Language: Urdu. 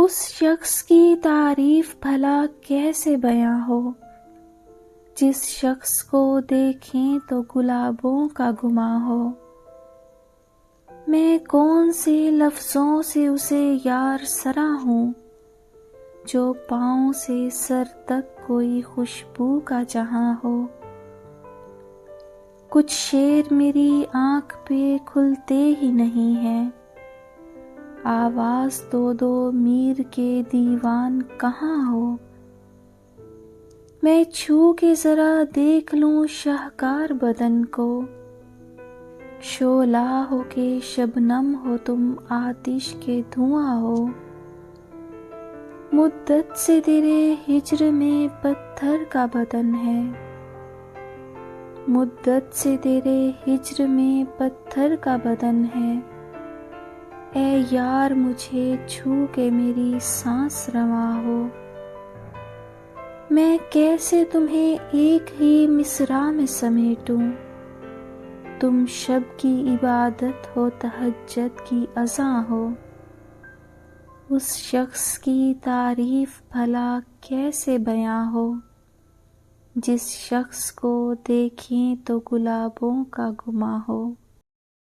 اس شخص کی تعریف بھلا کیسے بیاں ہو، جس شخص کو دیکھیں تو گلابوں کا گماں ہو۔ میں کون سے لفظوں سے اسے یار سراں ہوں، جو پاؤں سے سر تک کوئی خوشبو کا جہاں ہو۔ کچھ شعر میری آنکھ پہ کھلتے ہی نہیں ہیں، آواز دو دو میر کے دیوان کہاں ہو۔ میں چھو کے ذرا دیکھ لوں شاہکار بدن کو، شعلہ ہو کہ شبنم ہو تم آتش کے دھواں ہو۔ مدت سے تیرے ہجر میں پتھر کا بدن ہے، مدت سے تیرے ہجر میں پتھر کا بدن ہے۔ اے یار مجھے چھو کے میری سانس رواں ہو۔ میں کیسے تمہیں ایک ہی مصرع میں سمیٹوں، تم شب کی عبادت ہو تہجد کی اذاں ہو۔ اس شخص کی تعریف بھلا کیسے بیاں ہو، جس شخص کو دیکھیں تو گلابوں کا گماں ہو۔